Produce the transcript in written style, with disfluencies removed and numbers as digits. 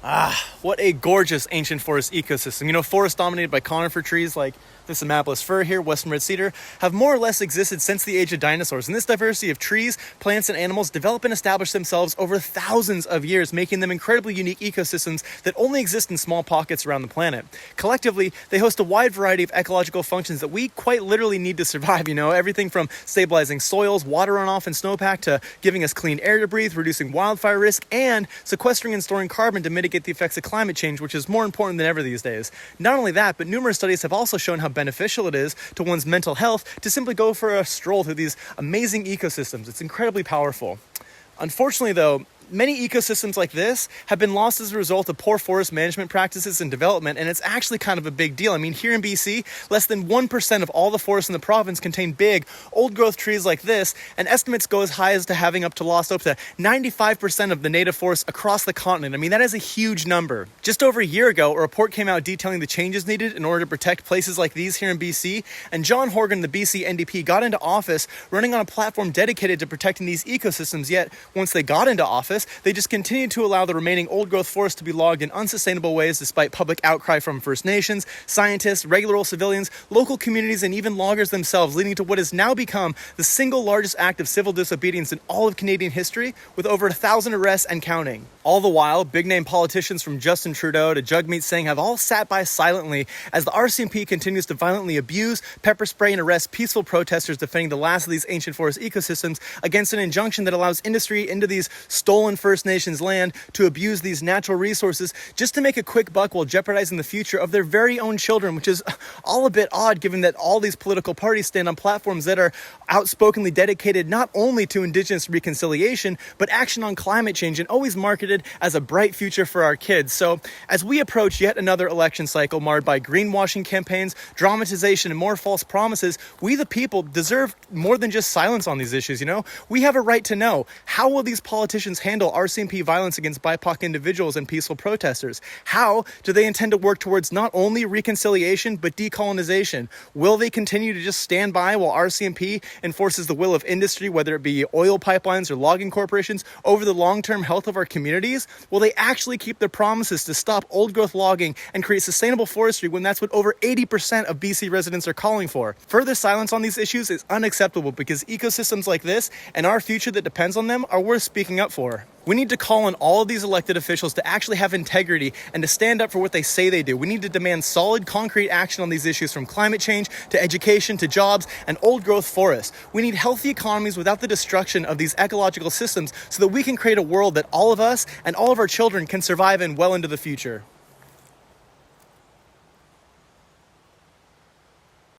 What a gorgeous ancient forest ecosystem. You know, forests dominated by conifer trees like this Amapolis fir here, western red cedar, have more or less existed since the age of dinosaurs. And this diversity of trees, plants, and animals develop and establish themselves over thousands of years, making them incredibly unique ecosystems that only exist in small pockets around the planet. Collectively, they host a wide variety of ecological functions that we quite literally need to survive. You know, everything from stabilizing soils, water runoff, and snowpack to giving us clean air to breathe, reducing wildfire risk, and sequestering and storing carbon to mitigate the effects of climate change, which is more important than ever these days. Not only that, but numerous studies have also shown how beneficial it is to one's mental health to simply go for a stroll through these amazing ecosystems. It's incredibly powerful. Unfortunately, though, many ecosystems like this have been lost as a result of poor forest management practices and development, and it's actually kind of a big deal. I mean, here in BC, less than 1% of all the forests in the province contain big, old-growth trees like this, and estimates go as high as to having lost up to 95% of the native forests across the continent. I mean, that is a huge number. Just over a year ago, a report came out detailing the changes needed in order to protect places like these here in BC, and John Horgan, the BC NDP, got into office running on a platform dedicated to protecting these ecosystems, yet once they got into office, they just continued to allow the remaining old-growth forests to be logged in unsustainable ways despite public outcry from First Nations, scientists, regular old civilians, local communities, and even loggers themselves, leading to what has now become the single largest act of civil disobedience in all of Canadian history, with over 1,000 arrests and counting. All the while, big-name politicians from Justin Trudeau to Jagmeet Singh have all sat by silently as the RCMP continues to violently abuse, pepper spray, and arrest peaceful protesters defending the last of these ancient forest ecosystems against an injunction that allows industry into these stolen First Nations land to abuse these natural resources just to make a quick buck while jeopardizing the future of their very own children, which is all a bit odd given that all these political parties stand on platforms that are outspokenly dedicated not only to Indigenous reconciliation, but action on climate change and always marketed as a bright future for our kids. So as we approach yet another election cycle marred by greenwashing campaigns, dramatization, and more false promises, we the people deserve more than just silence on these issues, you know? We have a right to know, how will these politicians handle RCMP violence against BIPOC individuals and peaceful protesters? How do they intend to work towards not only reconciliation, but decolonization? Will they continue to just stand by while RCMP enforces the will of industry, whether it be oil pipelines or logging corporations, over the long-term health of our communities? Will they actually keep their promises to stop old-growth logging and create sustainable forestry when that's what over 80% of BC residents are calling for? Further silence on these issues is unacceptable because ecosystems like this and our future that depends on them are worth speaking up for. We need to call on all of these elected officials to actually have integrity and to stand up for what they say they do. We need to demand solid, concrete action on these issues, from climate change to education to jobs and old-growth forests. We need healthy economies without the destruction of these ecological systems so that we can create a world that all of us and all of our children can survive in well into the future.